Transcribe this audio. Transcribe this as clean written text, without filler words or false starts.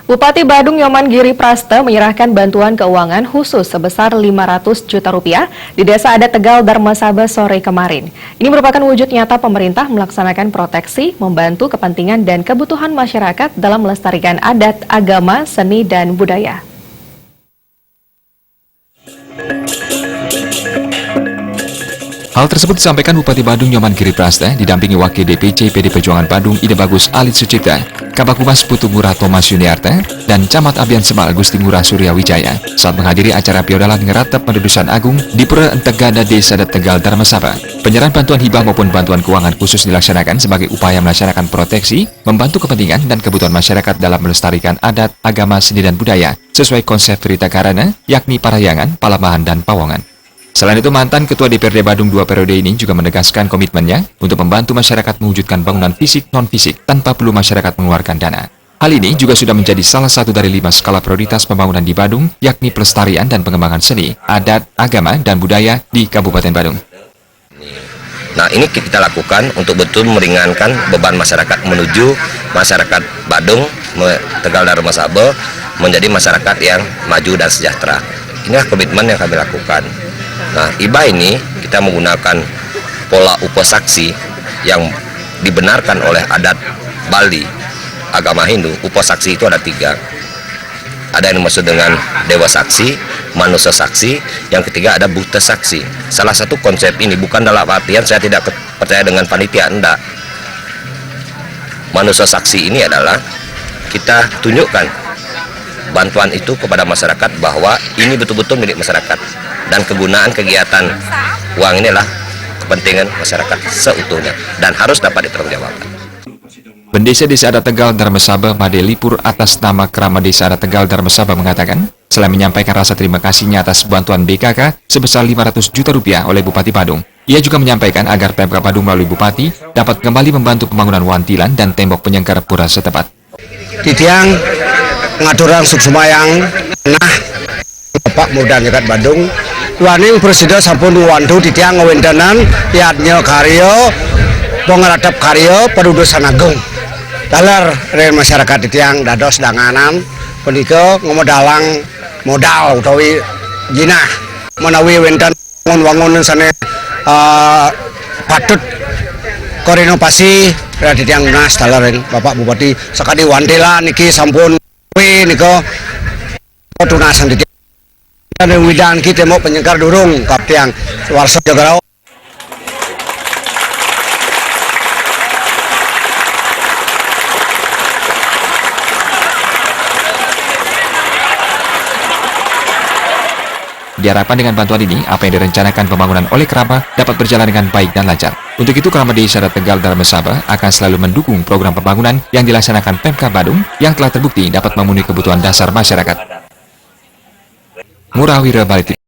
Bupati Badung Nyoman Giri Prasta menyerahkan bantuan keuangan khusus sebesar 500 juta rupiah di Desa Adat Tegal Darmasaba sore kemarin. Ini merupakan wujud nyata pemerintah melaksanakan proteksi, membantu kepentingan dan kebutuhan masyarakat dalam melestarikan adat, agama, seni, dan budaya. Hal tersebut disampaikan Bupati Badung Nyoman Giri Prasta didampingi Wakil DPC PD Perjuangan Badung Ide Bagus Alit Sucipta, Kabak Humas Putu Ngurah Thomas Yuniarta, dan Camat Abian Semal Agusti Ngurah Surya Wijaya saat menghadiri acara Piodalan Ngeratep Pendudusan Agung di Pura Entegada Desa Adat Tegal Darmasaba. Penyerahan bantuan hibah maupun bantuan keuangan khusus dilaksanakan sebagai upaya melaksanakan proteksi, membantu kepentingan dan kebutuhan masyarakat dalam melestarikan adat, agama, seni, dan budaya sesuai konsep Rita Karana, yakni Parahyangan, Palambahan, dan Pawongan. Selain itu, mantan Ketua DPRD Badung 2 periode ini juga menegaskan komitmennya untuk membantu masyarakat mewujudkan bangunan fisik non-fisik tanpa perlu masyarakat mengeluarkan dana. Hal ini juga sudah menjadi salah satu dari 5 skala prioritas pembangunan di Badung, yakni pelestarian dan pengembangan seni, adat, agama, dan budaya di Kabupaten Badung. Nah, ini kita lakukan untuk betul meringankan beban masyarakat menuju masyarakat Badung, Tegal Darmasaba menjadi masyarakat yang maju dan sejahtera. Inilah komitmen yang kami lakukan. Nah, hibah ini kita menggunakan pola upasaksi yang dibenarkan oleh adat Bali, agama Hindu. Upasaksi itu ada 3. Ada yang dimaksud dengan Dewa Saksi, Manusia Saksi, yang ketiga ada Buta Saksi. Salah satu konsep ini bukan dalam artian saya tidak percaya dengan panitia, enggak. Manusia Saksi ini adalah kita tunjukkan bantuan itu kepada masyarakat bahwa ini betul-betul milik masyarakat. Dan kegunaan kegiatan uang inilah kepentingan masyarakat seutuhnya dan harus dapat dipertanggungjawabkan. Pendesa Desa Adat Tegal Darmasaba Made Lipur atas nama Krama Desa Adat Tegal Darmasaba mengatakan, selain menyampaikan rasa terima kasihnya atas bantuan BKK sebesar 500 juta rupiah oleh Bupati Badung, ia juga menyampaikan agar Pemkab Badung melalui Bupati dapat kembali membantu pembangunan wantilan dan tembok penyangkar pura setempat. Titiang ngaturang suksumayang nah Bapak Muda Nyekat Badung waning presiden sampun wandu titiang ngawentanan yatnya karya pengeradap karya Pendudusan Agung dalar real masyarakat titiang dados danganan punika ngomodalang modal utawi jinah menawi wenten wangun sane patut korenovasi titiang nas dalar Bapak Bupati sakadi wantila niki sampun nika tunasan titiang dan widan kita mau penyengkar durung kaptiang warsa jagarau. Diharapkan dengan bantuan ini, apa yang direncanakan pembangunan oleh Krama dapat berjalan dengan baik dan lancar. Untuk itu, Krama Desa Adat Tegal Darmasaba akan selalu mendukung program pembangunan yang dilaksanakan Pemkab Badung yang telah terbukti dapat memenuhi kebutuhan dasar masyarakat. Murah Wira Balik.